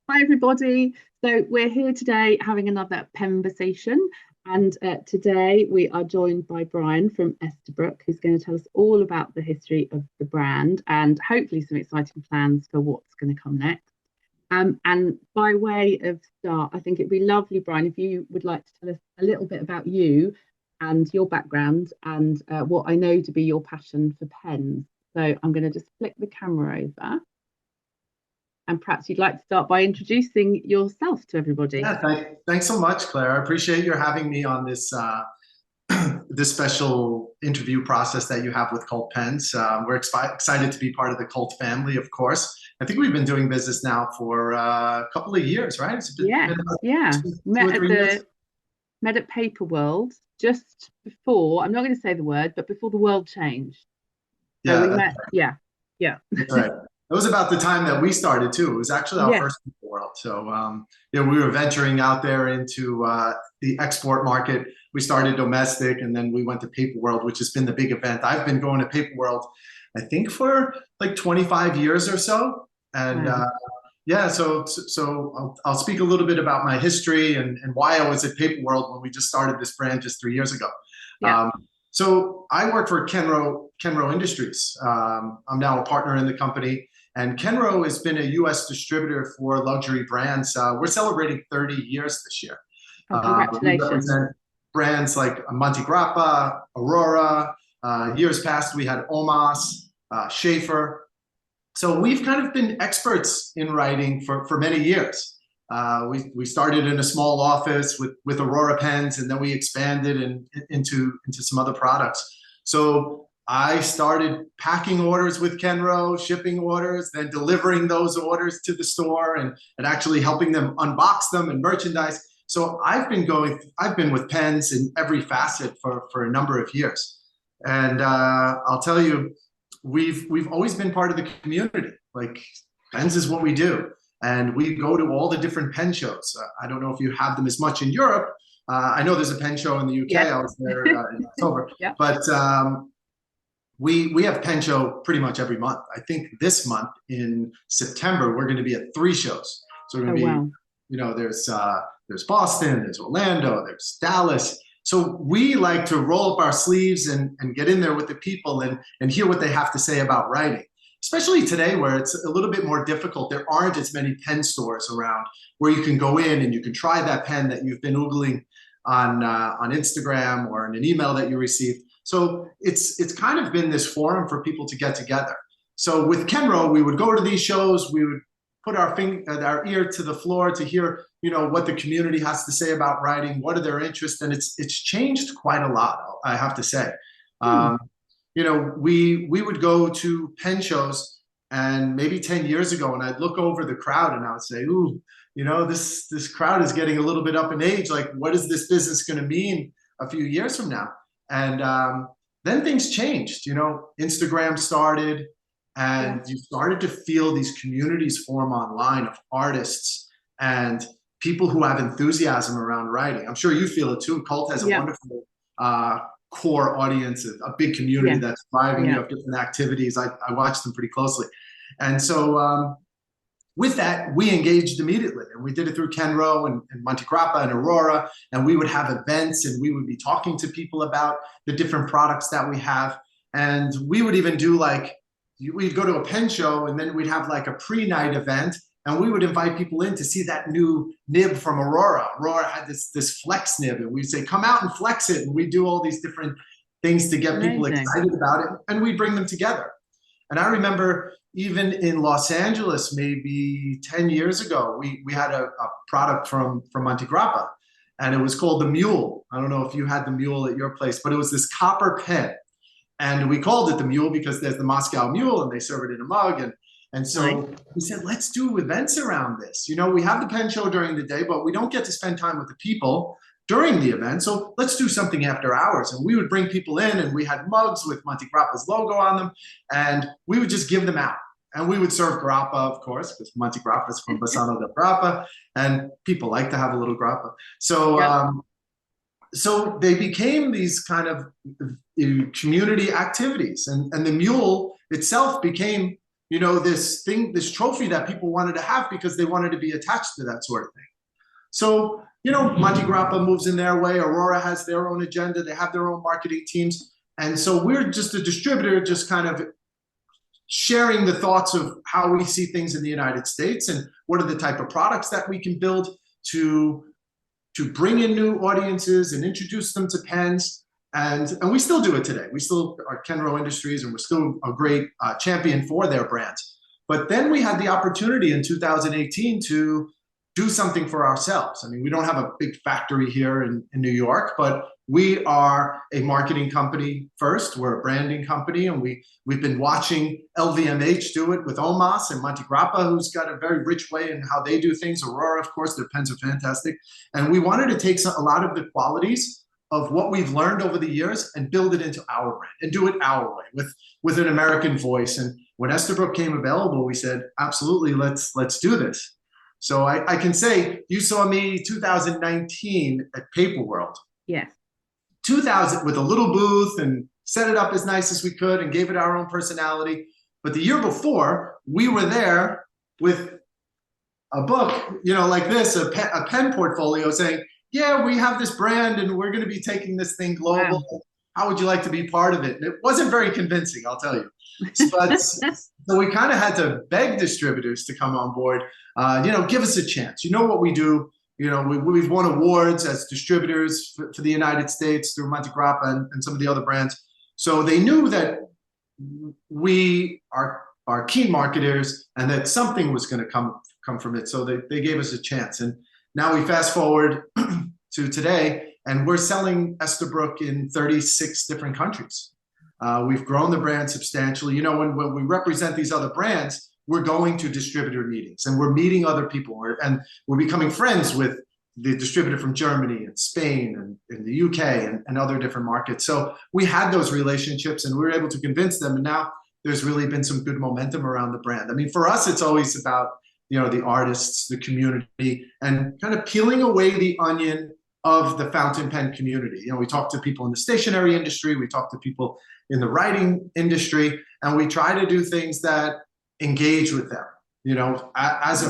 Hi, everybody. So we're here today having another Penversation, and today we are joined by Bryan from Esterbrook, who's going to tell us all about the history of the brand and hopefully some exciting plans for what's going to come next. And by way of start, I think it'd be lovely, Bryan, if you would like to tell us a little bit about you and your background and what I know to be your passion for pens. So I'm going to just flick the camera over. And perhaps you'd like to start by introducing yourself to everybody. Yeah, thanks so much, Claire. I appreciate your having me on this this special interview process that you have with Cult Pens. We're excited to be part of the Cult family, of course. I think we've been doing business now for a couple of years, right? Yeah, Been about yeah. two or three years. Met at Paper World just before, I'm not going to say the word, but before the world changed. So Yeah, we met, yeah, yeah. that's right. It was about the time that we started too. It was actually our Yes. first in the world. So, we were venturing out there into the export market. We started domestic, and then we went to Paper World, which has been the big event. I've been going to Paper World, I think, for like 25 years or so. And Wow. yeah, I'll speak a little bit about my history and why I was at Paper World when we just started this brand just 3 years ago. Yeah. Um, so I work for Kenro Industries. I'm now a partner in the company, and Kenro has been a U.S. distributor for luxury brands. We're celebrating 30 years this year. Oh, We congratulations. represent brands like Monte Grappa, Aurora. Years past, we had Omas, Schaefer. So we've kind of been experts in writing for many years. We started in a small office with Aurora pens, and then we expanded into some other products. So I started packing orders with Kenro, shipping orders, then delivering those orders to the store and actually helping them unbox them and merchandise. So I've been with pens in every facet for a number of years. And I'll tell you, we've always been part of the community. Like, pens is what we do. And we go to all the different pen shows. I don't know if you have them as much in Europe. I know there's a pen show in the UK. Yes. I was there in October. Yeah. But we have pen show pretty much every month. I think this month in September we're going to be at 3 shows. So we're going Oh, to be, wow. there's Boston, there's Orlando, there's Dallas. So we like to roll up our sleeves and get in there with the people and hear what they have to say about writing. Especially today where it's a little bit more difficult. There aren't as many pen stores around where you can go in and you can try that pen that you've been oogling on Instagram or in an email that you received. So it's kind of been this forum for people to get together. So with Kenro, we would go to these shows, we would put our ear to the floor to hear, what the community has to say about writing, what are their interests, and it's changed quite a lot, I have to say. Hmm. We would go to pen shows, and maybe 10 years ago, and I'd look over the crowd and I would say, ooh, this crowd is getting a little bit up in age. Like, what is this business going to mean a few years from now? And then things changed. Instagram started, Yeah. and you started to feel these communities form online of artists and people who have enthusiasm around writing. I'm sure you feel it too. Cult has a Yeah. wonderful core audience, a big community Yeah. that's thriving. You Yeah. have different activities. I watch them pretty closely. And so with that, we engaged immediately, and we did it through Kenro and Monte Grappa and Aurora, and we would have events, and we would be talking to people about the different products that we have. And we would even do we'd go to a pen show, and then we'd have like a pre-night event, and we would invite people in to see that new nib from Aurora. Aurora had this flex nib, and we'd say, come out and flex it. And we'd do all these different things to get people Amazing. excited about it, and we'd bring them together. And I remember even in Los Angeles, maybe 10 years ago, we had a product from Monte Grappa, and it was called the Mule. I don't know if you had the Mule at your place, but it was this copper pen. And we called it the Mule because there's the Moscow Mule, and they serve it in a mug. And Nice. so we said, let's do events around this. We have the pen show during the day, but we don't get to spend time with the people during the event. So let's do something after hours. And we would bring people in, and we had mugs with Monte Grappa's logo on them, and we would just give them out. And we would serve grappa, of course, because Monte Grappa is from Bassano del Grappa, and people like to have a little grappa. So Yeah. so they became these kind of community activities, and the Mule itself became this trophy that people wanted to have because they wanted to be attached to that sort of thing. So, Monte Grappa moves in their way. Aurora has their own agenda. They have their own marketing teams. And so we're just a distributor, just kind of sharing the thoughts of how we see things in the United States and what are the type of products that we can build to bring in new audiences and introduce them to pens. And we still do it today. We still are Kenro Industries, and we're still a great champion for their brands. But then we had the opportunity in 2018 to do something for ourselves. I mean, we don't have a big factory here in New York, but we are a marketing company first. We're a branding company, and we've been watching LVMH do it with Omas and Monte Grappa, who's got a very rich way in how they do things. Aurora, of course, their pens are fantastic. And we wanted to take a lot of the qualities of what we've learned over the years and build it into our brand and do it our way with an American voice. And when Esterbrook came available, we said, absolutely, let's do this. So I can say you saw me 2019 at Paper World. Yes. 2000 with a little booth and set it up as nice as we could and gave it our own personality. But the year before, we were there with a book, like this, a pen portfolio saying, yeah, we have this brand and we're going to be taking this thing global. Wow. How would you like to be part of it? And it wasn't very convincing, I'll tell you. But so we kind of had to beg distributors to come on board. Give us a chance. You know what we do. We've won awards as distributors for the United States through Monte Grappa and some of the other brands. So they knew that we are keen marketers and that something was going to come from it. So they gave us a chance. And now we fast forward to today, and we're selling Esterbrook in 36 different countries. We've grown the brand substantially. When we represent these other brands, we're going to distributor meetings and we're meeting other people, and we're becoming friends with the distributor from Germany and Spain and in the UK and other different markets. So we had those relationships and we were able to convince them. And now there's really been some good momentum around the brand. I mean, for us, it's always about, the artists, the community, and kind of peeling away the onion of the fountain pen community. We talk to people in the stationery industry, we talk to people in the writing industry, and we try to do things that engage with them, as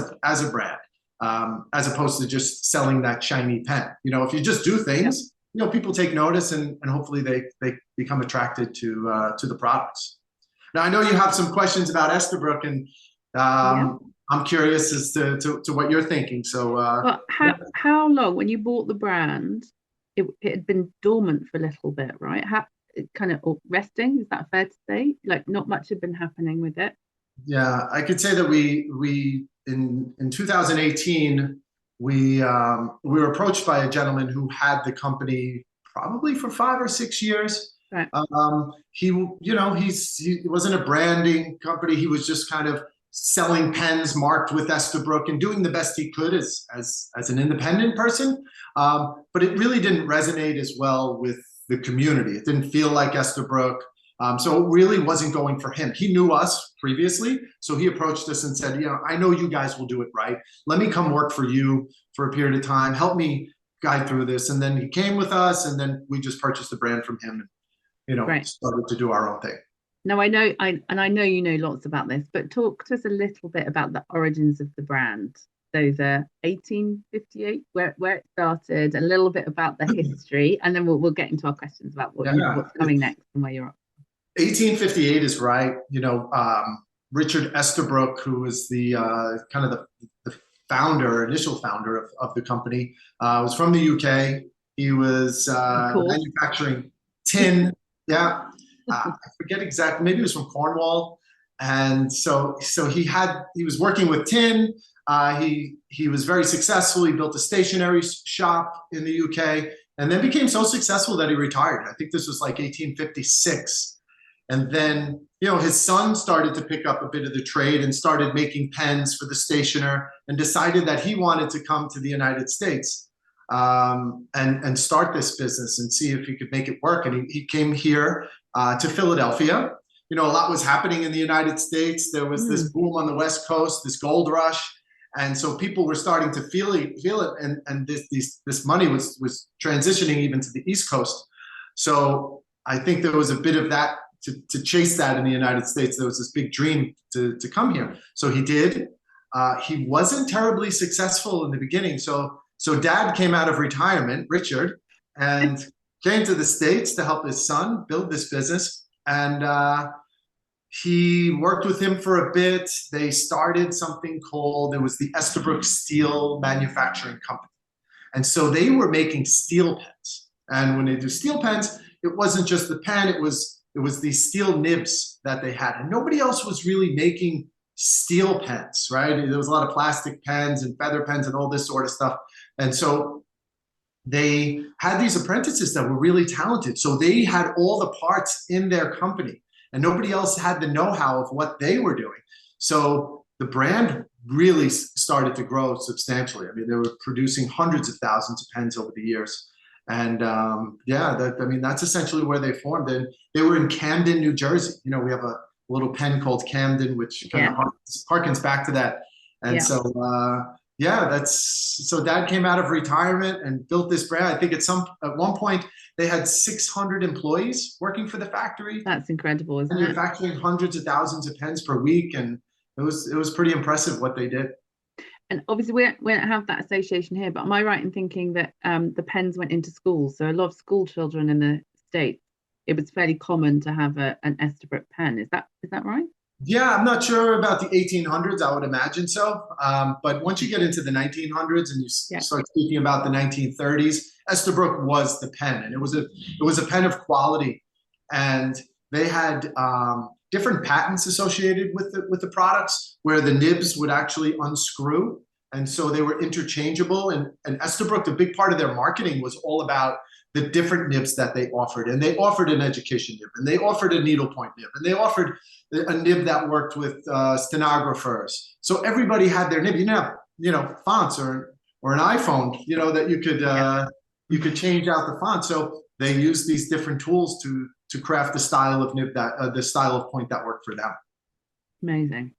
a brand, as opposed to just selling that shiny pen. If you just do things, people take notice and hopefully they become attracted to the products. Now, I know you have some questions about Esterbrook, and I'm curious as to what you're thinking. So, well, how long, when you bought the brand, it had been dormant for a little bit, right? Kind of resting, is that fair to say? Like, not much had been happening with it. Yeah, I could say that we in 2018 we were approached by a gentleman who had the company probably for 5 or 6 years. Right. He wasn't a branding company. He was just kind of selling pens marked with Esterbrook and doing the best he could as an independent person. But it really didn't resonate as well with the community. It didn't feel like Esterbrook. So it really wasn't going for him. He knew us previously, so he approached us and said, I know you guys will do it right. Let me come work for you for a period of time. Help me guide through this. And then he came with us, and then we just purchased the brand from him and, right, started to do our own thing. Now, I know you know lots about this, but talk to us a little bit about the origins of the brand. So the 1858, where it started, a little bit about the history, and then we'll get into our questions about what's coming next and where you're at. 1858 is right. Richard Esterbrook, who was the kind of the initial founder of the company, was from the UK. He was manufacturing tin. Yeah. I forget exactly, maybe it was from Cornwall. And so he was working with tin. He was very successful. He built a stationery shop in the UK and then became so successful that he retired. I think this was like 1856. And then, his son started to pick up a bit of the trade and started making pens for the stationer and decided that he wanted to come to the United States and start this business and see if he could make it work. And he came here to Philadelphia. A lot was happening in the United States. There was this boom on the West Coast, this gold rush. And so people were starting to feel it. And this money was transitioning even to the East Coast. So I think there was a bit of that to chase that in the United States. There was this big dream to come here. So he did. He wasn't terribly successful in the beginning. So dad came out of retirement, Richard, and came to the States to help his son build this business. And he worked with him for a bit. They started something called, it was the Esterbrook Steel Manufacturing Company. And so they were making steel pens. And when they do steel pens, it wasn't just the pen, it was these steel nibs that they had. And nobody else was really making steel pens, right? There was a lot of plastic pens and feather pens and all this sort of stuff. And so they had these apprentices that were really talented. So they had all the parts in their company, and nobody else had the know-how of what they were doing. So the brand really started to grow substantially. I mean, they were producing hundreds of thousands of pens over the years. And that's essentially where they formed. And they were in Camden, New Jersey. You know, we have a little pen called Camden, which kind of harkens back to that. And so dad came out of retirement and built this brand. I think at one point they had 600 employees working for the factory. That's incredible, isn't it? Manufacturing hundreds of thousands of pens per week. And it was pretty impressive what they did. And obviously we don't have that association here, but am I right in thinking that the pens went into schools? So a lot of school children in the States, it was fairly common to have an Esterbrook pen. Is that right? Yeah, I'm not sure about the 1800s. I would imagine so. But once you get into the 1900s and you start speaking about the 1930s, Esterbrook was the pen, and it was a pen of quality, and they had different patents associated with the products where the nibs would actually unscrew, and so they were interchangeable. And Esterbrook, the big part of their marketing was all about the different nibs that they offered. And they offered an education nib, and they offered a needlepoint nib, and they offered a nib that worked with stenographers. So everybody had their nib. You didn't have, fonts or an iPhone, that you could change out the font. So they used these different tools to craft the style of nib the style of point that worked for them. Amazing.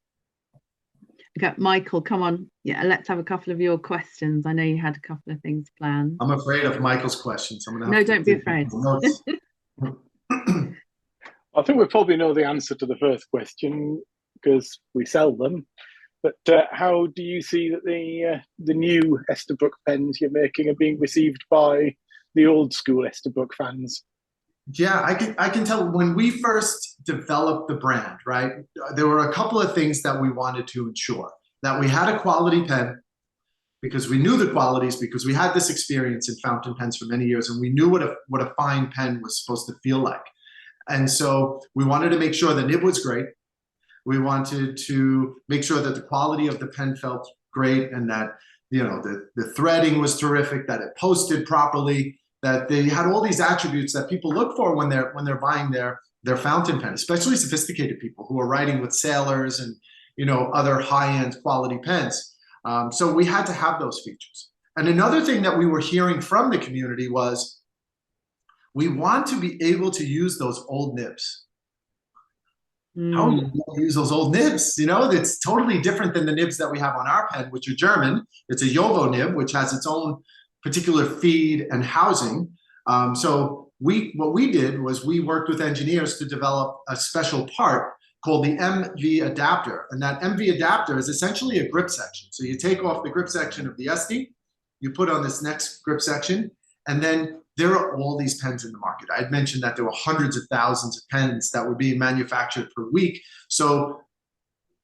Okay, Michael, come on. Yeah, let's have a couple of your questions. I know you had a couple of things planned. I'm afraid of Michael's questions. No, don't be afraid. I think we probably know the answer to the first question because we sell them. But how do you see that the new Esterbrook pens you're making are being received by the old school Esterbrook fans? Yeah, I can tell when we first developed the brand, right? There were a couple of things that we wanted to ensure. That we had a quality pen because we knew the qualities, because we had this experience in fountain pens for many years, and we knew what a fine pen was supposed to feel like. And so we wanted to make sure the nib was great. We wanted to make sure that the quality of the pen felt great, and that the threading was terrific, that it posted properly, that they had all these attributes that people look for when they're buying their fountain pen, especially sophisticated people who are writing with sailors and other high-end quality pens. So we had to have those features. And another thing that we were hearing from the community was we want to be able to use those old nibs. How are you going to use those old nibs? It's totally different than the nibs that we have on our pen, which are German. It's a Jowo nib, which has its own particular feed and housing. So what we did was we worked with engineers to develop a special part called the MV adapter. And that MV adapter is essentially a grip section. So you take off the grip section of the Este, you put on this next grip section, and then there are all these pens in the market. I had mentioned that there were hundreds of thousands of pens that were being manufactured per week. So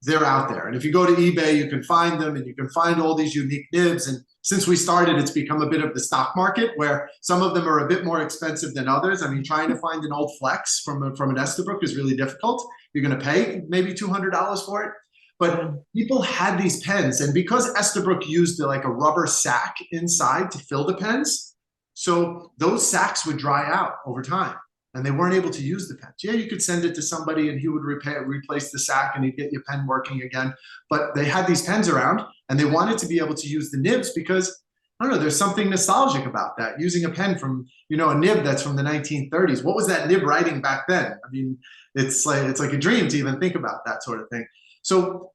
they're out there. And if you go to eBay, you can find them, and you can find all these unique nibs. And since we started, it's become a bit of the stock market where some of them are a bit more expensive than others. I mean, trying to find an old Flex from an Esterbrook is really difficult. You're going to pay maybe $200 for it. But people had these pens, and because Esterbrook used like a rubber sack inside to fill the pens, so those sacks would dry out over time, and they weren't able to use the pens. Yeah, you could send it to somebody and he would replace the sack and he'd get your pen working again. But they had these pens around, and they wanted to be able to use the nibs because, I don't know, there's something nostalgic about that. Using a pen from, a nib that's from the 1930s. What was that nib writing back then? I mean, it's like a dream to even think about that sort of thing. So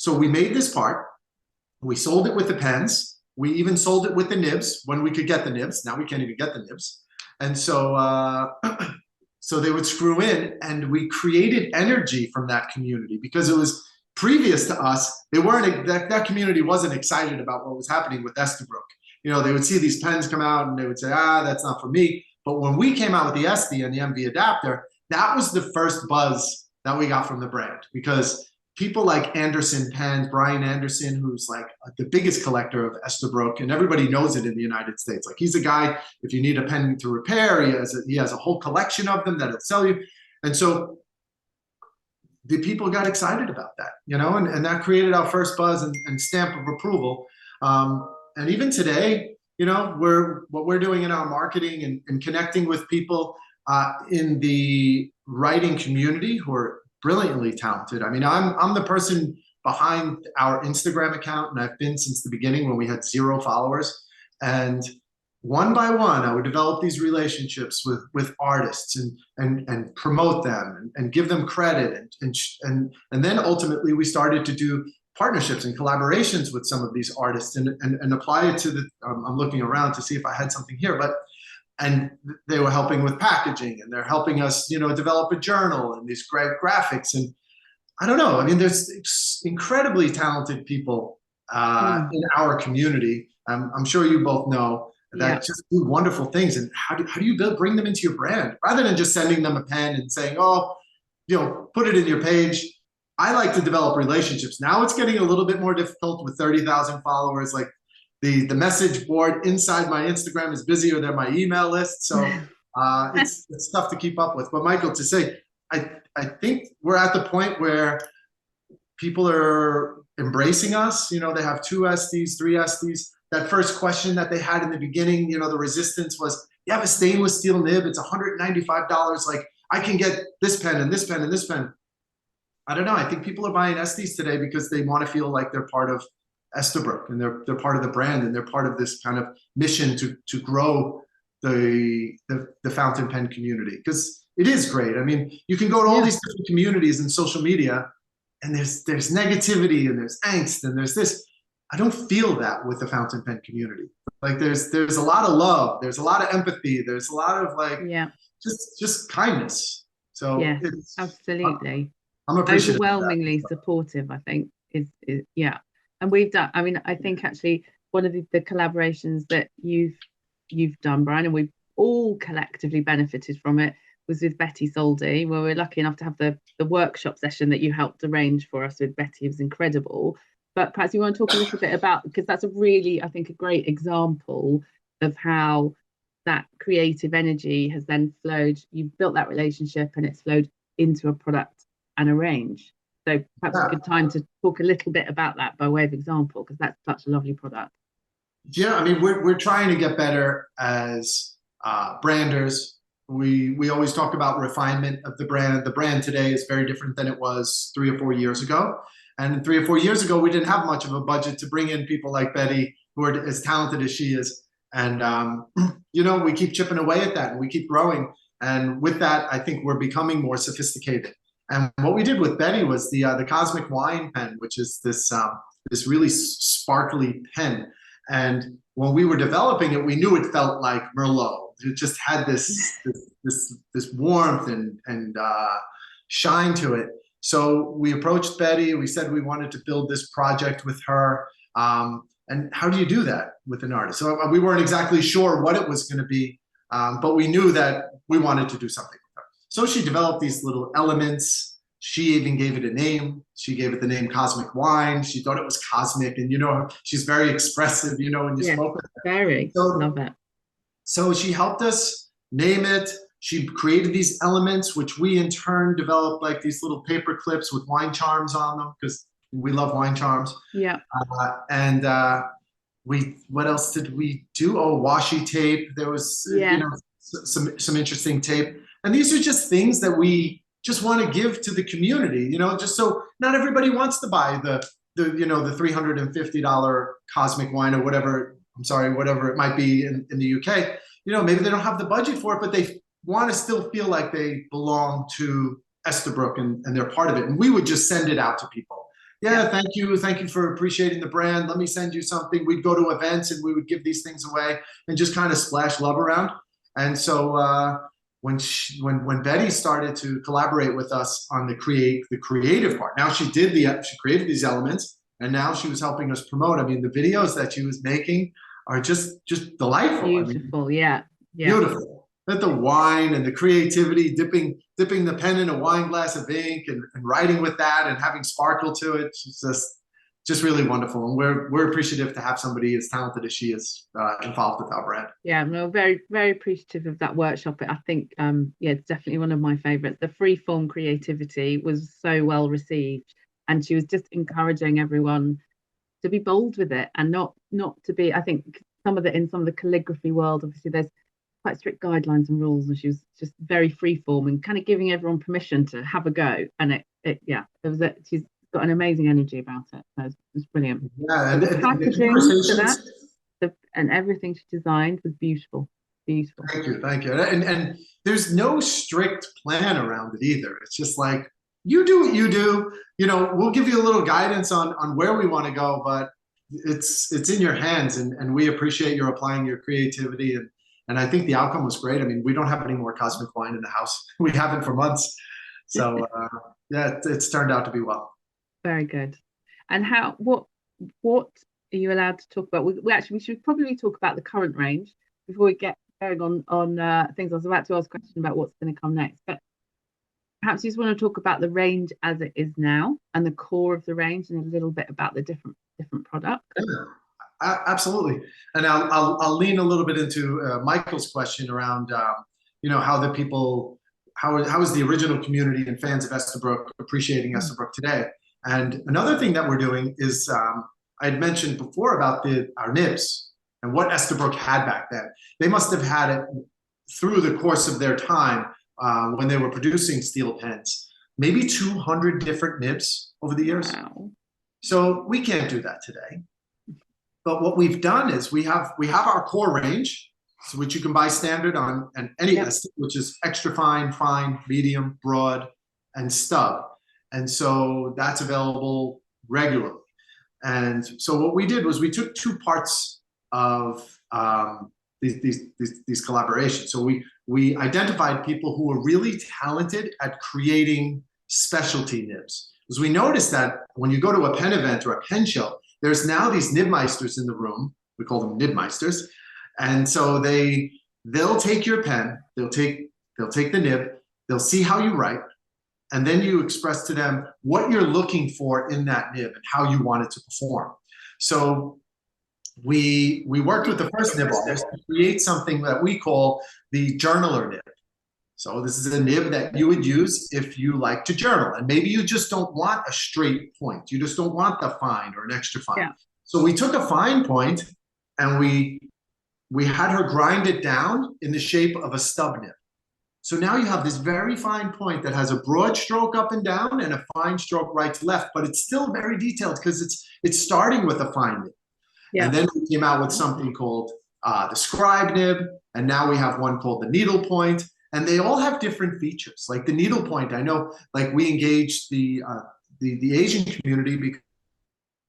we made this part. We sold it with the pens. We even sold it with the nibs when we could get the nibs. Now we can't even get the nibs. And so So they would screw in, and we created energy from that community because it was previous to us. They weren't, that community wasn't excited about what was happening with Esterbrook. They would see these pens come out and they would say, that's not for me. But when we came out with the Este and the MV adapter, that was the first buzz that we got from the brand, because people like Anderson Pens, Bryan Anderson, who's like the biggest collector of Esterbrook, and everybody knows it in the United States. Like, he's a guy, if you need a pen to repair, he has a whole collection of them that he'll sell you. And so the people got excited about that, and that created our first buzz and stamp of approval. And even today, what we're doing in our marketing and connecting with people in the writing community who are brilliantly talented. I mean, I'm the person behind our Instagram account, and I've been since the beginning when we had 0 followers. And one by one, I would develop these relationships with artists and promote them and give them credit. And then ultimately we started to do partnerships and collaborations with some of these artists and apply it to the, I'm looking around to see if I had something here, and they were helping with packaging, and they're helping us, develop a journal and these great graphics. And I don't know, I mean, there's incredibly talented people in our community. I'm sure you both know that just do wonderful things. And how do you bring them into your brand rather than just sending them a pen and saying, put it in your page? I like to develop relationships. Now it's getting a little bit more difficult with 30,000 followers. Like, the message board inside my Instagram is busier than my email list. So it's tough to keep up with. But Michael, to say, I think we're at the point where people are embracing us. They have 2 Estes, 3 Estes. That first question that they had in the beginning, the resistance was, you have a stainless steel nib, it's $195. Like, I can get this pen and this pen and this pen. I don't know. I think people are buying Estes today because they want to feel like they're part of Esterbrook, and they're part of the brand, and they're part of this kind of mission to grow the fountain pen community, because it is great. I mean, you can go to all these different communities in social media, and there's negativity and there's angst and there's this. I don't feel that with the fountain pen community. Like, there's a lot of love, there's a lot of empathy, there's a lot of just kindness. So it's absolutely. I'm appreciative. Overwhelmingly supportive, I think, is. And we've done, I mean, I think actually one of the collaborations that you've done, Bryan, and we've all collectively benefited from it, was with Betty Soldi, where we're lucky enough to have the workshop session that you helped arrange for us with Betty. It was incredible. But perhaps you want to talk a little bit about, because that's a really, I think, a great example of how that creative energy has then flowed. You've built that relationship and it's flowed into a product and a range. So perhaps a good time to talk a little bit about that by way of example, because that's such a lovely product. Yeah, I mean, we're trying to get better as branders. We always talk about refinement of the brand. The brand today is very different than it was 3 or 4 years ago. And 3 or 4 years ago, we didn't have much of a budget to bring in people like Betty, who are as talented as she is. And, we keep chipping away at that, and we keep growing. And with that, I think we're becoming more sophisticated. And what we did with Betty was the Cosmic Wine pen, which is this really sparkly pen. And when we were developing it, we knew it felt like Merlot. It just had this warmth and shine to it. So we approached Betty. We said we wanted to build this project with her. And how do you do that with an artist? So we weren't exactly sure what it was going to be, but we knew that we wanted to do something with her. So she developed these little elements. She even gave it a name. She gave it the name Cosmic Wine. She thought it was cosmic. And, she's very expressive, when you spoke with her. Very. Love it. So she helped us name it. She created these elements, which we in turn developed like these little paper clips with wine charms on them, because we love wine charms. Yeah. What else did we do? Oh, washi tape. There was some interesting tape. And these are just things that we just want to give to the community, just so not everybody wants to buy the $350 Cosmic Wine or whatever it might be in the UK. Maybe they don't have the budget for it, but they want to still feel like they belong to Esterbrook and they're part of it. And we would just send it out to people. Yeah, thank you for appreciating the brand. Let me send you something. We'd go to events and we would give these things away and just kind of splash love around. And so when Betty started to collaborate with us on the creative part. Now she created these elements, and now she was helping us promote. I mean, the videos that she was making are just delightful. Beautiful, yeah. Beautiful. But the wine and the creativity, dipping the pen in a wine glass of ink and writing with that and having sparkle to it, it's just really wonderful. And we're appreciative to have somebody as talented as she is involved with our brand. Yeah, no, very, very appreciative of that workshop. I think, it's definitely one of my favorites. The free-form creativity was so well received, and she was just encouraging everyone to be bold with it and not to be. I think in some of the calligraphy world, obviously, there's quite strict guidelines and rules, and she was just very free-form and kind of giving everyone permission to have a go. And she's got an amazing energy about it. So it's brilliant. Yeah, and the packaging for that, and everything she designed was beautiful. Beautiful. Thank you. And there's no strict plan around it either. It's just like, you do what you do. You know, we'll give you a little guidance on where we want to go, but it's in your hands, and we appreciate your applying your creativity, and I think the outcome was great. I mean, we don't have any more cosmic wine in the house. We haven't for months. So yeah, it's turned out to be well. Very good. And what are you allowed to talk about? We should probably talk about the current range before we get going on things. I was about to ask a question about what's going to come next, but perhaps you just want to talk about the range as it is now and the core of the range, and a little bit about the different products. Yeah, absolutely. And I'll lean a little bit into Michael's question around how is the original community and fans of Esterbrook appreciating Esterbrook today. And another thing that we're doing is I had mentioned before about our nibs and what Esterbrook had back then. They must have had it through the course of their time when they were producing steel pens, maybe 200 different nibs over the years. Wow. So we can't do that today. But what we've done is we have our core range, which you can buy standard on any Esterbrook, which is extra fine, fine, medium, broad, and stub. And so that's available regularly. And so what we did was we took two parts of these collaborations. So we identified people who were really talented at creating specialty nibs. Because we noticed that when you go to a pen event or a pen show, there's now these nibmeisters in the room. We call them nibmeisters. And so they'll take your pen, they'll take the nib, they'll see how you write, and then you express to them what you're looking for in that nib and how you want it to perform. So we worked with the first nib artist to create something that we call the journaler nib. So this is a nib that you would use if you like to journal, and maybe you just don't want a straight point. You just don't want the fine or an extra fine. Yeah. So we took a fine point and we had her grind it down in the shape of a stub nib. So now you have this very fine point that has a broad stroke up and down and a fine stroke right to left, but it's still very detailed because it's starting with a fine nib. Yeah. And then we came out with something called the scribe nib, and now we have one called the needle point, and they all have different features. Like the needle point, I know, like we engaged the Asian community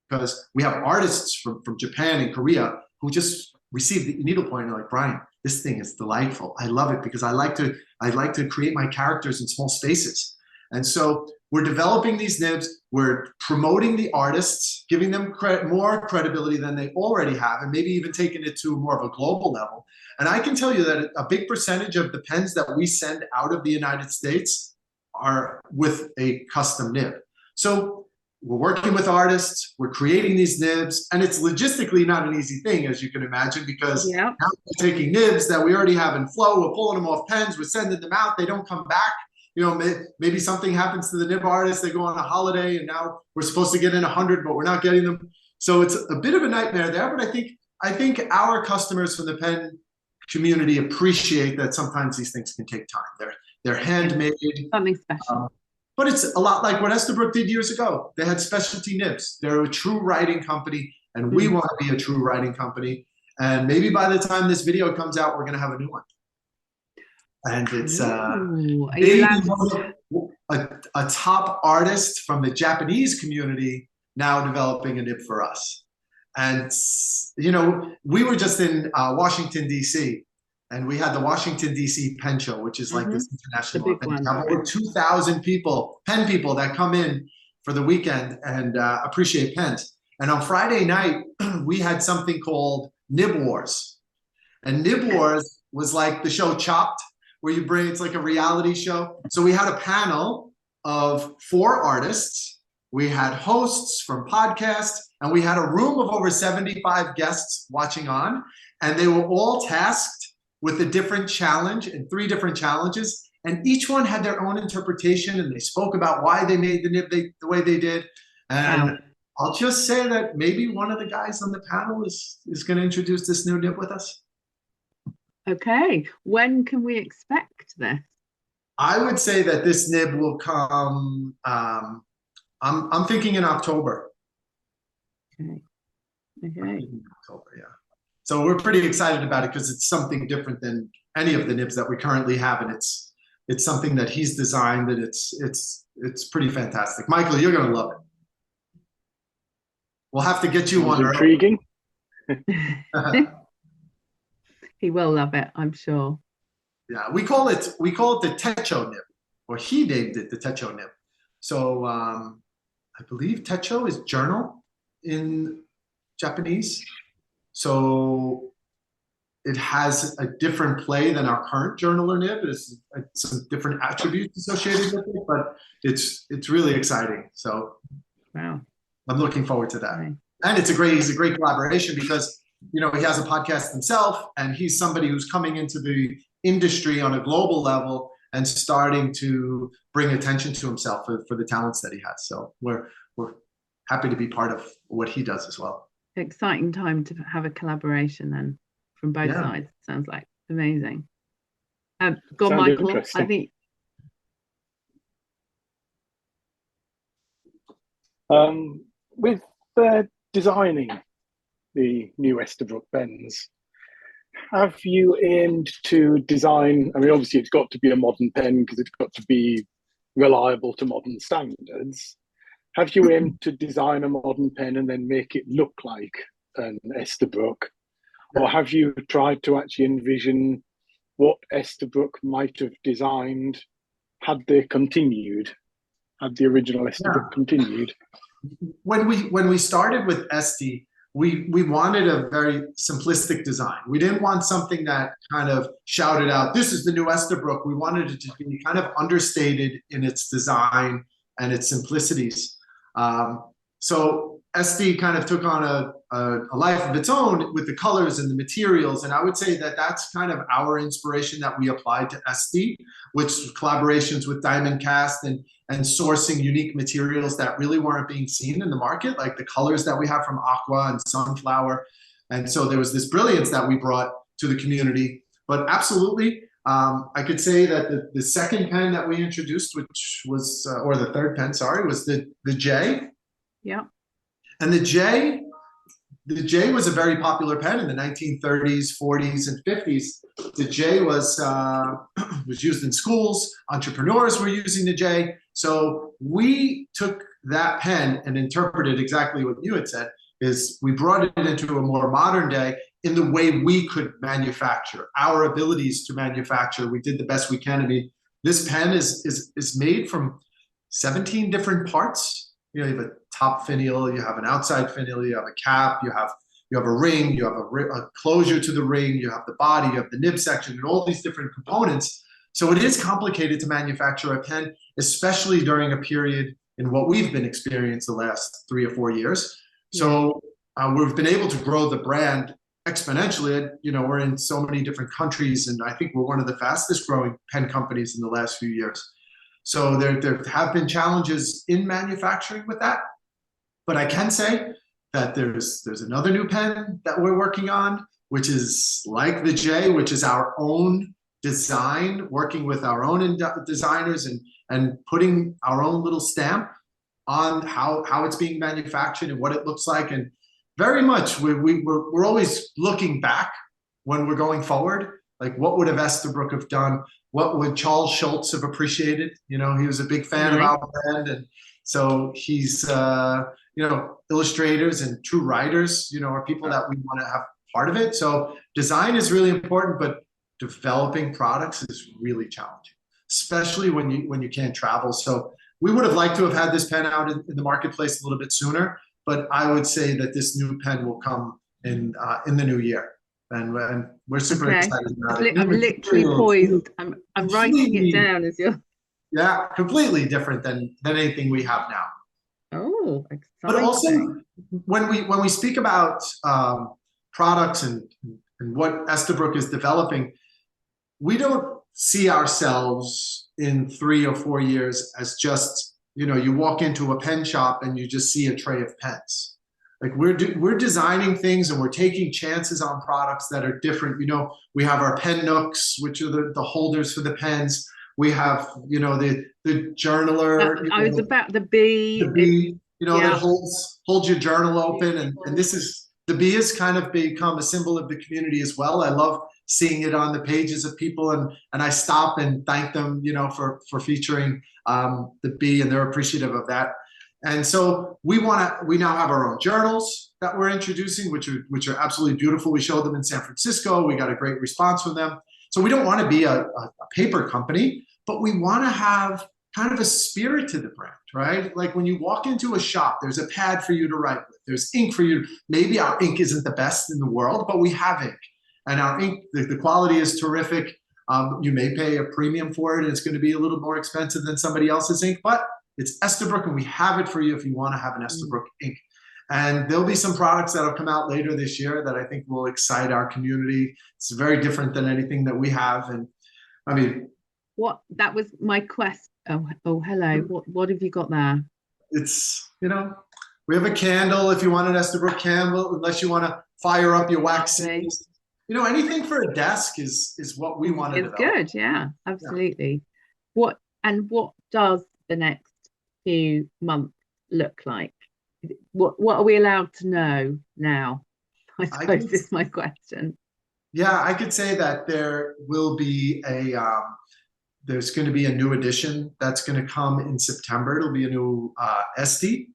because we have artists from Japan and Korea who just received the needle point and are like, Bryan, this thing is delightful. I love it because I like to create my characters in small spaces. And so we're developing these nibs, we're promoting the artists, giving them more credibility than they already have, and maybe even taking it to more of a global level. And I can tell you that a big percentage of the pens that we send out of the United States are with a custom nib. So we're working with artists, we're creating these nibs, and it's logistically not an easy thing, as you can imagine, because now we're taking nibs that we already have in flow, we're pulling them off pens, we're sending them out, they don't come back. You know, maybe something happens to the nib artist, they go on a holiday, and now we're supposed to get in 100, but we're not getting them. So it's a bit of a nightmare there, but I think our customers from the pen community appreciate that sometimes these things can take time. They're handmade. Something special. But it's a lot like what Esterbrook did years ago. They had specialty nibs. They're a true writing company, and we want to be a true writing company. And maybe by the time this video comes out, we're going to have a new one. And it's a top artist from the Japanese community now developing a nib for us. And, you know, we were just in Washington, D.C., and we had the Washington, D.C. Pen Show, which is like this international big event. one. We have over 2,000 people, pen people that come in for the weekend and appreciate pens. And on Friday night, we had something called Nib Wars. And Nib Wars was like the show Chopped, where you bring, it's like a reality show. So we had a panel of 4 artists. We had hosts from podcasts, and we had a room of over 75 guests watching on. And they were all tasked with a different challenge and 3 different challenges. And each one had their own interpretation, and they spoke about why they made the nib the way they did. And I'll just say that maybe one of the guys on the panel is going to introduce this new nib with us. Okay, when can we expect this? I would say that this nib will come, I'm thinking in October. Okay. October, yeah. So we're pretty excited about it because it's something different than any of the nibs that we currently have, and it's something that he's designed, and it's pretty fantastic. Michael, you're going to love it. We'll have to get you one. Intriguing. He will love it, I'm sure. Yeah, we call it the Techo nib, or he named it the Techo nib. So I believe Techo is journal in Japanese. So it has a different play than our current journaler nib. There's some different attributes associated with it, but it's really exciting. So wow, I'm looking forward to that. Okay. And he's a great collaboration because, you know, he has a podcast himself, and he's somebody who's coming into the industry on a global level and starting to bring attention to himself for the talents that he has. So we're happy to be part of what he does as well. Exciting time to have a collaboration then from both sides. Sounds like amazing. Michael, I think. With designing the new Esterbrook pens, have you aimed to design, I mean, obviously it's got to be a modern pen because it's got to be reliable to modern standards. Have you aimed to design a modern pen and then make it look like an Esterbrook? Or have you tried to actually envision what Esterbrook might have designed had they continued, had the original Esterbrook continued? When we started with Este, we wanted a very simplistic design. We didn't want something that kind of shouted out, this is the new Esterbrook. We wanted it to be kind of understated in its design and its simplicities. So Este kind of took on a life of its own with the colors and the materials. And I would say that that's kind of our inspiration that we applied to Este, which collaborations with Diamond Cast and sourcing unique materials that really weren't being seen in the market, like the colors that we have from Aqua and Sunflower. And so there was this brilliance that we brought to the community. But absolutely, I could say that the second pen that we introduced, which was, or the third pen, sorry, was the J. Yeah. And the J was a very popular pen in the 1930s, 40s, and 50s. The J was used in schools. Entrepreneurs were using the J. So we took that pen and interpreted exactly what you had said, is we brought it into a more modern day in the way we could manufacture, our abilities to manufacture. We did the best we can. I mean, this pen is made from 17 different parts. You know, you have a top finial, you have an outside finial, you have a cap, you have a ring, you have a closure to the ring, you have the body, you have the nib section, and all these different components. So it is complicated to manufacture a pen, especially during a period in what we've been experiencing the last 3 or 4 years. So we've been able to grow the brand exponentially. You know, we're in so many different countries, and I think we're one of the fastest growing pen companies in the last few years. So there have been challenges in manufacturing with that, but I can say that there's another new pen that we're working on, which is like the J, which is our own design, working with our own designers and putting our own little stamp on how it's being manufactured and what it looks like. And very much we're always looking back when we're going forward. Like, what would have Esterbrook have done? What would Charles Schultz have appreciated? You know, he was a big fan of our brand. And so he's, you know, illustrators and true writers, you know, are people that we want to have part of it. So design is really important, but developing products is really challenging, especially when you can't travel. So we would have liked to have had this pen out in the marketplace a little bit sooner, but I would say that this new pen will come in the new year, and we're super excited about it. I'm literally poised. I'm writing it down as you're. Yeah, completely different than anything we have now. Oh, exciting! But also, when we speak about products and what Esterbrook is developing, we don't see ourselves in 3 or 4 years as just, you walk into a pen shop and you just see a tray of pens. Like we're designing things and we're taking chances on products that are different. We have our pen nooks, which are the holders for the pens. We have, the journaler. I was about the bee. The bee, that holds your journal open, and this is the bee has kind of become a symbol of the community as well. I love seeing it on the pages of people, and I stop and thank them, for featuring the bee, and they're appreciative of that. And so we now have our own journals that we're introducing, which are absolutely beautiful. We showed them in San Francisco. We got a great response from them. So we don't want to be a paper company, but we want to have kind of a spirit to the brand, right? Like when you walk into a shop, there's a pad for you to write with. There's ink for you. Maybe our ink isn't the best in the world, but we have ink. And our ink, the quality is terrific. You may pay a premium for it, and it's going to be a little more expensive than somebody else's ink, but it's Esterbrook, and we have it for you if you want to have an Esterbrook ink. And there'll be some products that'll come out later this year that I think will excite our community. It's very different than anything that we have. And I mean, that was my quest. Oh, hello. What have you got there? It's, we have a candle if you want an Esterbrook candle, unless you want to fire up your wax seals. Anything for a desk is what we want to develop. It's good, yeah, absolutely. Yeah. What does the next few months look like? What are we allowed to know now? I suppose is my question. Yeah, I could say that there will be there's going to be a new edition that's going to come in September. It'll be a new Este.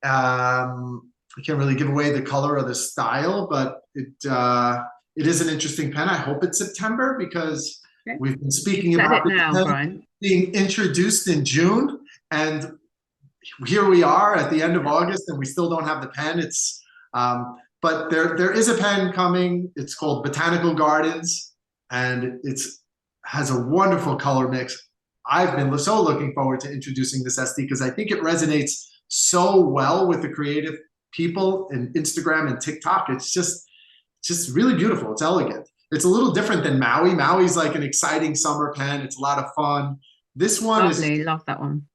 I can't really give away the color or the style, but it is an interesting pen. I hope it's September because we've been speaking about it now, Bryan. Being introduced in June, and here we are at the end of August, and we still don't have the pen. It's but there is a pen coming. It's called Botanical Gardens, and has a wonderful color mix. I've been so looking forward to introducing this Este because I think it resonates so well with the creative people in Instagram and TikTok. It's just really beautiful. It's elegant. It's a little different than Maui. Maui's like an exciting summer pen. It's a lot of fun. This one lovely. Love that one.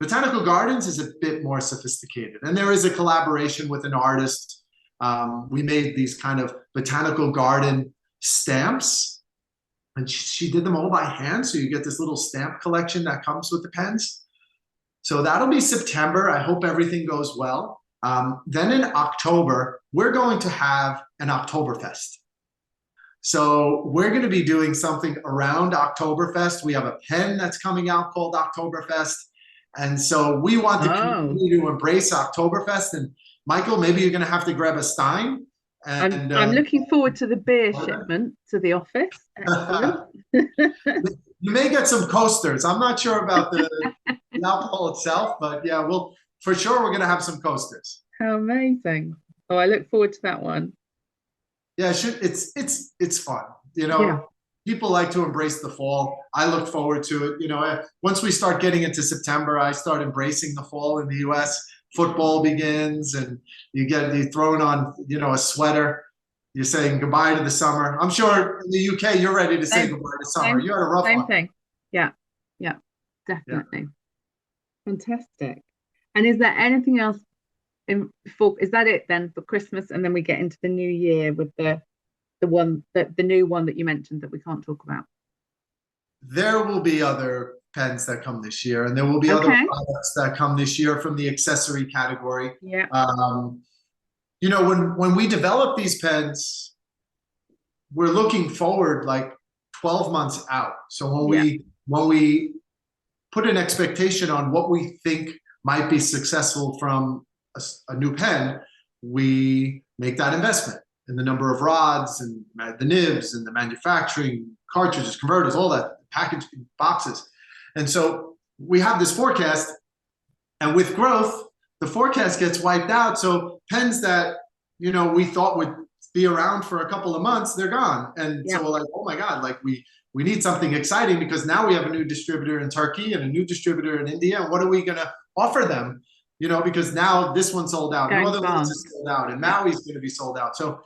Botanical Gardens is a bit more sophisticated, and there is a collaboration with an artist. We made these kind of botanical garden stamps, and she did them all by hand. So you get this little stamp collection that comes with the pens. So that'll be September. I hope everything goes well. Then in October, we're going to have an Oktoberfest. So we're going to be doing something around Oktoberfest. We have a pen that's coming out called Oktoberfest. And so we want the community to embrace Oktoberfest. And Michael, maybe you're going to have to grab a stein. And I'm looking forward to the beer shipment to the office. You may get some coasters. I'm not sure about the alcohol itself, but yeah, for sure we're going to have some coasters. How amazing! Oh, I look forward to that one. Yeah, it's fun. People like to embrace the fall. I look forward to it. Once we start getting into September, I start embracing the fall in the U.S. Football begins, and you thrown on a sweater. You're saying goodbye to the summer. I'm sure in the UK you're ready to say goodbye to summer. You had a rough one. Same thing. Yeah, definitely. Yeah. Fantastic. And is there anything else? Is that it then for Christmas, and then we get into the new year with the new one that you mentioned that we can't talk about? There will be other pens that come this year, and there will be other products that come this year from the accessory category. Yeah. When we develop these pens, we're looking forward like 12 months out. So when we put an expectation on what we think might be successful from a new pen, we make that investment. the number of rods and the nibs and the manufacturing, cartridges, converters, all that, packaging boxes. And so we have this forecast, and with growth, the forecast gets wiped out. So pens that, we thought would be around for a couple of months, they're gone. And so we're like, oh my God, like we need something exciting, because now we have a new distributor in Turkey and a new distributor in India. And what are we going to offer them? Because now this one's sold out, Northern Lights is sold out, and Maui's going to be sold out. So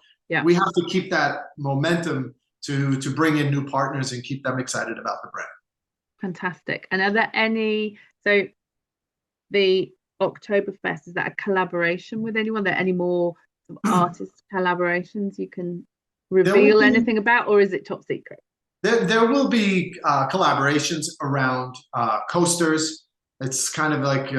we have to keep that momentum to bring in new partners and keep them excited about the brand. Fantastic. And are there any, so the Oktoberfest, is that a collaboration with anyone? Are there any more artist collaborations you can reveal anything about, or is it top secret? There will be collaborations around coasters. It's kind of like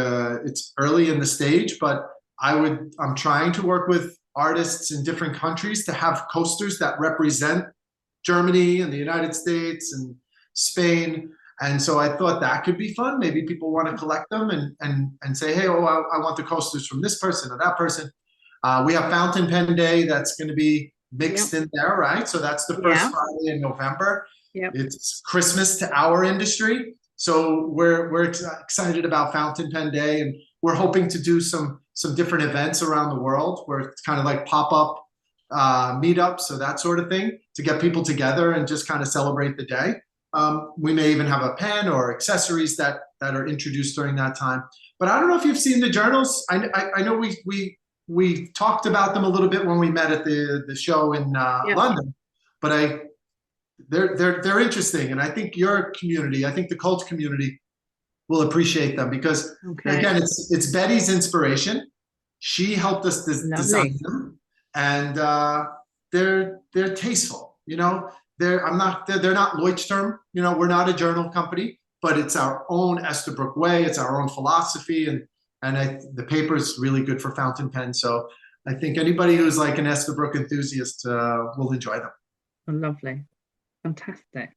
it's early in the stage, but I'm trying to work with artists in different countries to have coasters that represent Germany and the United States and Spain. And so I thought that could be fun. Maybe people want to collect them and say, hey, I want the coasters from this person or that person. We have Fountain Pen Day that's going to be mixed in there, right? So that's the first Friday in November. It's Christmas to our industry. So we're excited about Fountain Pen Day, and we're hoping to do some different events around the world where it's kind of like pop-up meetups, so that sort of thing, to get people together and just kind of celebrate the day. We may even have a pen or accessories that are introduced during that time. But I don't know if you've seen the journals. I know we talked about them a little bit when we met at the show in London, but they're interesting, and I think your community, I think the cult community, will appreciate them, because again, it's Betty's inspiration. She helped us design them, and they're tasteful. They're not Leuchtturm. We're not a journal company, but it's our own Esterbrook way. It's our own philosophy, and the paper is really good for fountain pen. So I think anybody who's like an Esterbrook enthusiast will enjoy them. Oh, lovely. Fantastic.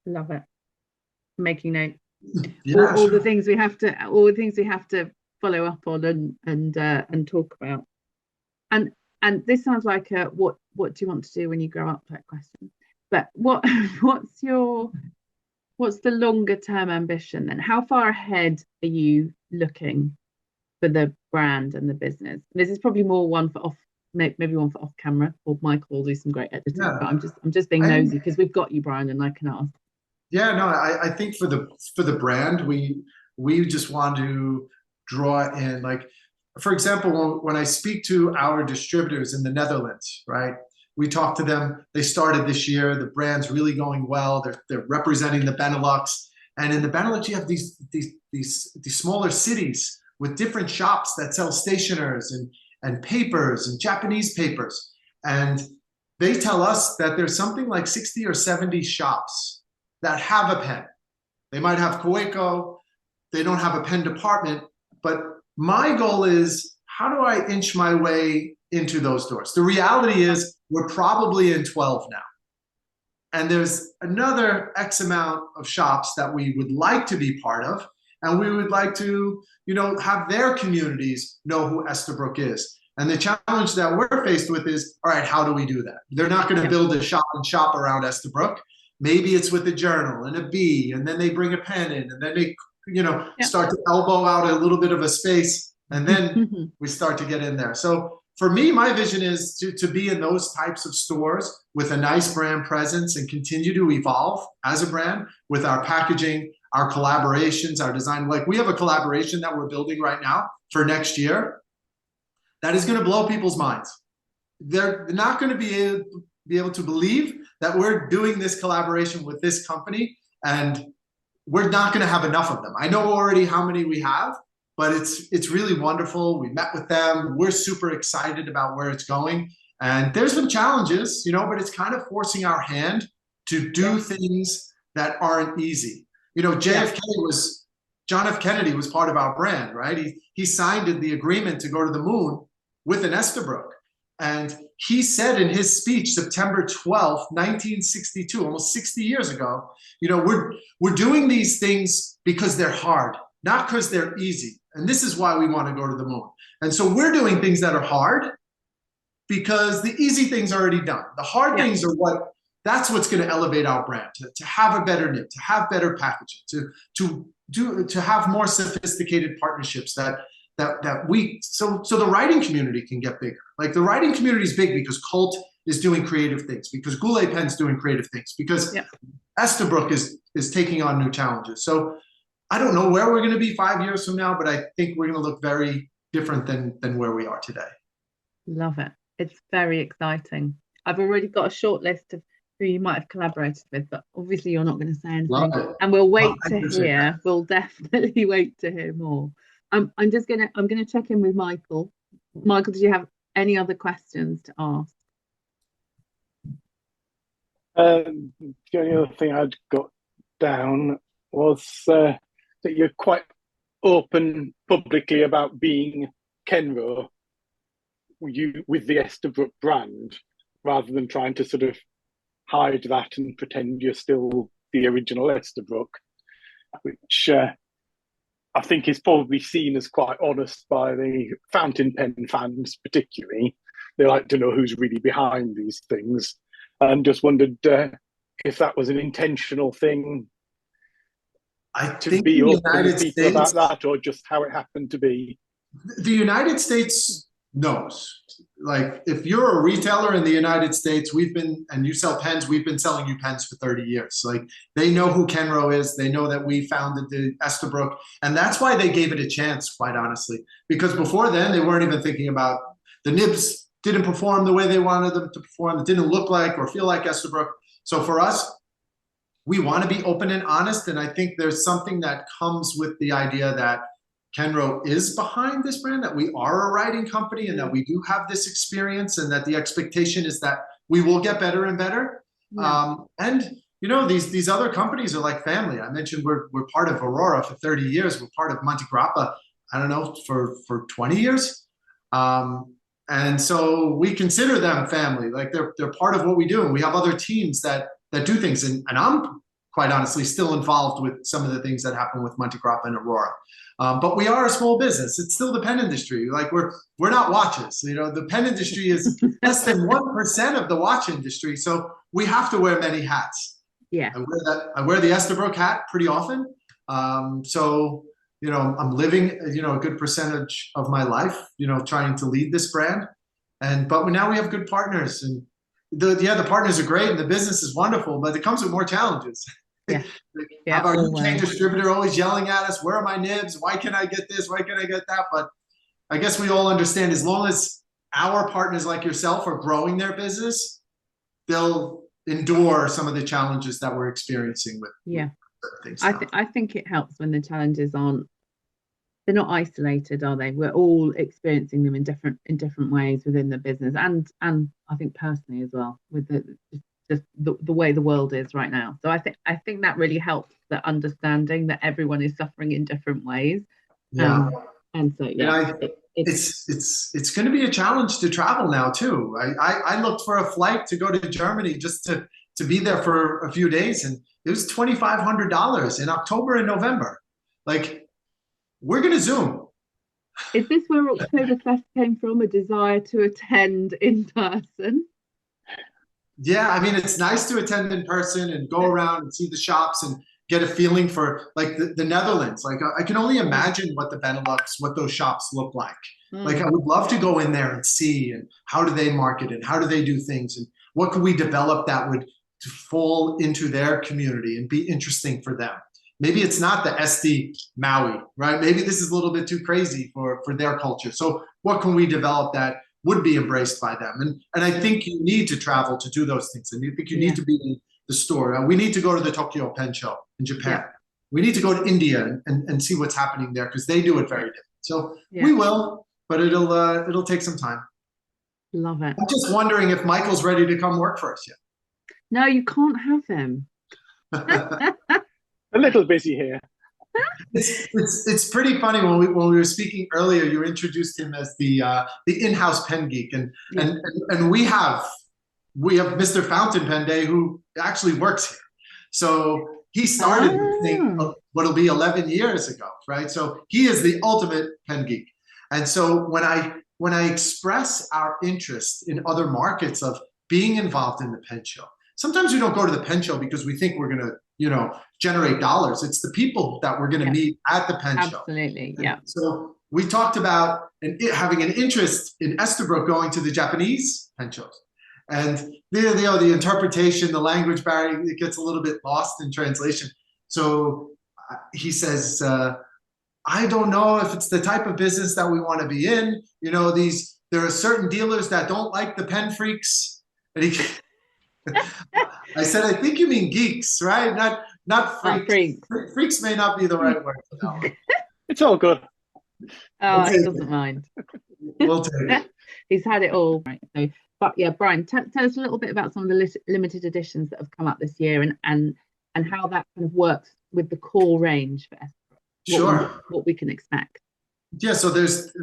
Love it. Making note. All the things we have to follow up on and talk about. And this sounds like what do you want to do when you grow up type question. But what's the longer term ambition then? How far ahead are you looking for the brand and the business? This is probably more one for off, maybe one for off camera, or Michael will do some great editing. But I'm just being nosy because we've got you, Bryan, and I can ask. Yeah, no, I think for the brand, we just want to draw in, like, for example, when I speak to our distributors in the Netherlands, right? We talk to them. They started this year. The brand's really going well. They're representing the Benelux, and in the Benelux, you have these smaller cities with different shops that sell stationers and papers and Japanese papers, and they tell us that there's something like 60 or 70 shops that have a pen. They might have Coeco. They don't have a pen department, but my goal is, how do I inch my way into those doors? The reality is we're probably in 12 now. And there's another X amount of shops that we would like to be part of. And we would like to, have their communities know who Esterbrook is. And the challenge that we're faced with is, all right, how do we do that? They're not going to build a shop and shop around Esterbrook. Maybe it's with a journal and a bee, and then they bring a pen in, and then they start to elbow out a little bit of a space, and then we start to get in there. So for me, my vision is to be in those types of stores with a nice brand presence and continue to evolve as a brand with our packaging, our collaborations, our design. Like, we have a collaboration that we're building right now for next year that is going to blow people's minds. They're not going to be able to believe that we're doing this collaboration with this company, and we're not going to have enough of them. I know already how many we have, but it's really wonderful. We met with them. We're super excited about where it's going. And there's some challenges, but it's kind of forcing our hand to do things that aren't easy. John F. Kennedy was part of our brand, right? He signed the agreement to go to the moon with an Esterbrook. And he said in his speech, September 12th, 1962, almost 60 years ago, we're doing these things because they're hard. not because they're easy. And this is why we want to go to the moon. And so we're doing things that are hard because the easy things are already done. The hard things are that's what's going to elevate our brand, to have a better knit, to have better packaging, to have more sophisticated partnerships so the writing community can get bigger. Like the writing community is big because Colt is doing creative things, because Goulet Pen's doing creative things, because Esterbrook is taking on new challenges. So I don't know where we're going to be 5 years from now, but I think we're going to look very different than where we are today. Love it. It's very exciting. I've already got a short list of who you might have collaborated with, but obviously you're not going to say anything. And we'll wait to hear. We'll definitely wait to hear more. I'm going to check in with Michael. Michael, did you have any other questions to ask? The only other thing I'd got down was that you're quite open publicly about being Kenro with the Esterbrook brand, rather than trying to sort of hide that and pretend you're still the original Esterbrook, which I think is probably seen as quite honest by the fountain pen fans particularly. They like to know who's really behind these things, and just wondered if that was an intentional thing to be open with people about that, or just how it happened to be. The United States knows. Like, if you're a retailer in the United States, and you sell pens, we've been selling you pens for 30 years. Like, they know who Kenro is. They know that we founded the Esterbrook. And that's why they gave it a chance, quite honestly. Because before then, they weren't even thinking about the nibs didn't perform the way they wanted them to perform. It didn't look like or feel like Esterbrook. So for us, we want to be open and honest. And I think there's something that comes with the idea that Kenro is behind this brand, that we are a writing company, and that we do have this experience, and that the expectation is that we will get better and better. And you know, these other companies are like family. I mentioned we're part of Aurora for 30 years. We're part of Monte Grappa, I don't know, for 20 years. And so we consider them family. Like, they're part of what we do. And we have other teams that do things. And I'm quite honestly still involved with some of the things that happen with Monte Grappa and Aurora. But we are a small business. It's still the pen industry. Like, we're not watches. You know, the pen industry is less than 1% of the watch industry. So we have to wear many hats. Yeah. I wear the Esterbrook hat pretty often. So, you know, I'm living, you know, a good percentage of my life, you know, trying to lead this brand. But now we have good partners, and the partners are great, and the business is wonderful, but it comes with more challenges. Yeah. Have our UK distributor always yelling at us, where are my nibs? Why can't I get this? Why can't I get that? But I guess we all understand, as long as our partners like yourself are growing their business, they'll endure some of the challenges that we're experiencing with things. I think it helps when the challenges they're not isolated, are they? We're all experiencing them in different ways within the business, and I think personally as well, with the way the world is right now. So I think that really helps, the understanding that everyone is suffering in different ways. And so it's going to be a challenge to travel now too. I looked for a flight to go to Germany just to be there for a few days, and it was $2,500 in October and November. Like, we're going to Zoom. Is this where Oktoberfest came from, a desire to attend in person? Yeah, I mean, it's nice to attend in person and go around and see the shops and get a feeling for, like, the Netherlands. Like, I can only imagine what the Benelux, what those shops look like. Like, I would love to go in there and see, and how do they market, and how do they do things, and what could we develop that would fall into their community and be interesting for them. Maybe it's not the SD Maui, right? Maybe this is a little bit too crazy for their culture. So what can we develop that would be embraced by them? And I think you need to travel to do those things. And I think you need to be in the store. We need to go to the Tokyo Pen Show in Japan. We need to go to India and see what's happening there, because they do it very different. So we will, but it'll take some time. Love it. I'm just wondering if Michael's ready to come work for us yet. No, you can't have him. A little busy here. It's pretty funny. When we were speaking earlier, you introduced him as the in-house pen geek, and we have Mr. Fountain Pen Day, who actually works here. So he started this thing Ah. what'll be 11 years ago, right? So he is the ultimate pen geek. And so when I express our interest in other markets of being involved in the pen show, sometimes we don't go to the pen show because we think we're going to, generate dollars. It's the people that we're going to meet at the pen show. Absolutely, yeah. So we talked about having an interest in Esterbrook going to the Japanese pen shows. And the interpretation, the language barrier, it gets a little bit lost in translation. So he says, I don't know if it's the type of business that we want to be in. There are certain dealers that don't like the pen freaks. And I said, I think you mean geeks, right? Not freaks. Freaks. Freaks may not be the right word for that one. It's all good. Oh, he doesn't mind. We'll take it. He's had it all. Right. So, but yeah, Bryan, tell us a little bit about some of the limited editions that have come up this year and how that kind of works with the core range for Esterbrook. What we can expect. Yeah, so there's,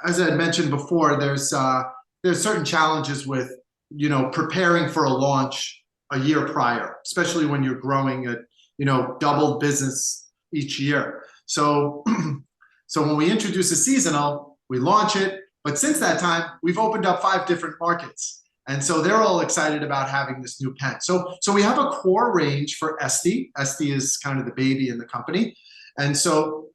as I had mentioned before, there's certain challenges with preparing for a launch a year prior, especially when you're growing at double business each year. So when we introduce a seasonal, we launch it, but since that time we've opened up 5 different markets, and so they're all excited about having this new pen. So we have a core range for Esty. Esty is kind of the baby in the company, and so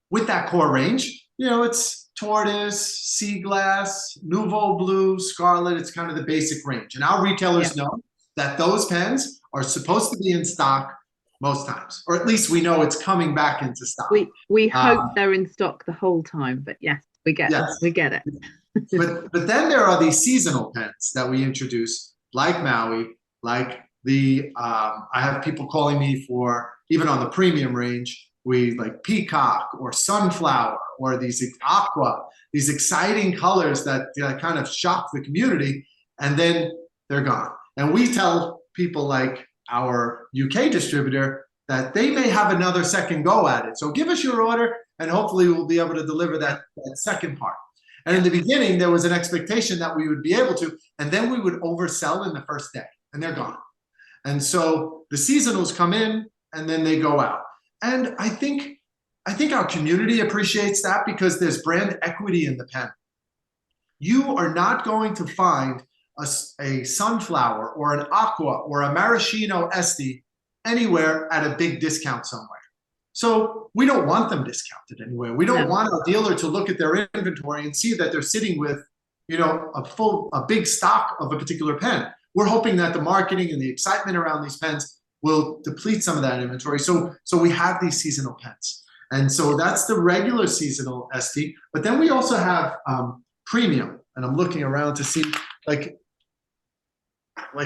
with that core range, it's tortoise, sea glass, nouveau blue, scarlet. It's kind of the basic range. And our retailers know that those pens are supposed to be in stock most times, or at least we know it's coming back into stock. We hope they're in stock the whole time, but yes, we get it. but then there are these seasonal pens that we introduce, like Maui, like I have people calling me for, even on the premium range, we like peacock or sunflower or these aqua, these exciting colors that kind of shock the community, and then they're gone. And we tell people like our UK distributor that they may have another second go at it. So give us your order and hopefully we'll be able to deliver that second part. And in the beginning, there was an expectation that we would be able to, and then we would oversell in the first day and they're gone. And so the seasonals come in and then they go out. And I think our community appreciates that because there's brand equity in the pen. You are not going to find a sunflower or an aqua or a maraschino Esty anywhere at a big discount somewhere. So we don't want them discounted anywhere. We don't want a dealer to look at their inventory and see that they're sitting with, a big stock of a particular pen. We're hoping that the marketing and the excitement around these pens will deplete some of that inventory. So we have these seasonal pens. And so that's the regular seasonal Esty. But then we also have premium. And I'm looking around to see, like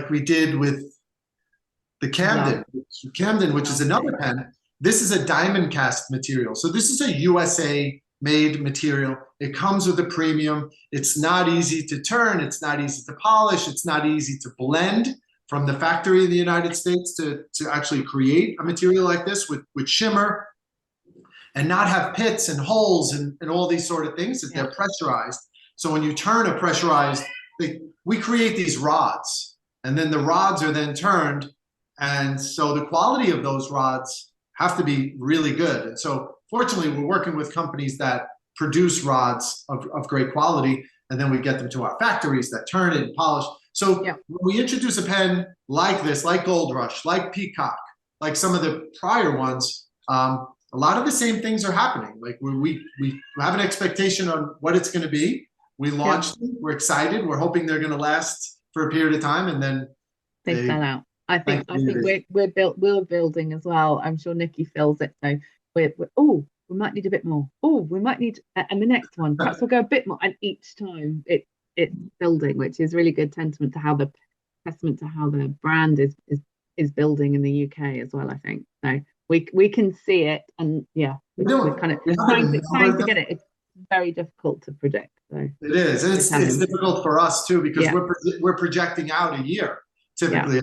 we did with the Camden, which is another pen. This is a diamond cast material. So this is a USA made material. It comes with a premium. It's not easy to turn. It's not easy to polish. It's not easy to blend from the factory in the United States to actually create a material like this with shimmer and not have pits and holes and all these sort of things that they're pressurized. So when you turn a pressurized, we create these rods and then the rods are then turned. And so the quality of those rods have to be really good. And so fortunately, we're working with companies that produce rods of great quality, and then we get them to our factories that turn it and polish. So when we introduce a pen like this, like Gold Rush, like Peacock, like some of the prior ones, a lot of the same things are happening. Like we have an expectation on what it's going to be. We launched them. We're excited. We're hoping they're going to last for a period of time, and then they sell out. I think we're building as well. I'm sure Nikki feels it. So we might need a bit more. We might need, and the next one, perhaps we'll go a bit more. And each time it's building, which is really good testament to how the brand is building in the UK as well. I think so. We can see it, and we're kind of trying to get it. It's very difficult to predict. So it is, and it's difficult for us too because we're projecting out a year. Typically,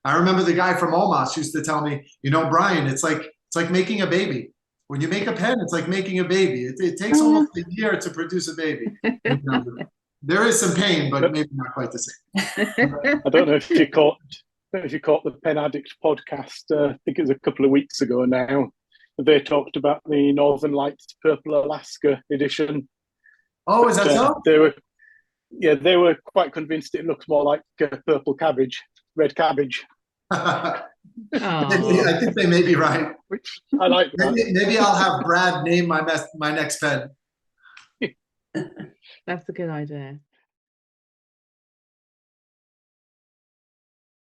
I remember the guy from Omas used to tell me, Bryan, it's like making a baby. When you make a pen, it's like making a baby. It takes almost a year to produce a baby. There is some pain, but maybe not quite the same. I don't know if you caught don't know if you caught the Pen Addict podcast, I think it was a couple of weeks ago now. They talked about the Northern Lights Purple Alaska edition. Oh, is that so? They were quite convinced it looks more like purple cabbage, red cabbage. I think they may be right. Which I like that. Maybe I'll have Brad name my next pen. That's a good idea.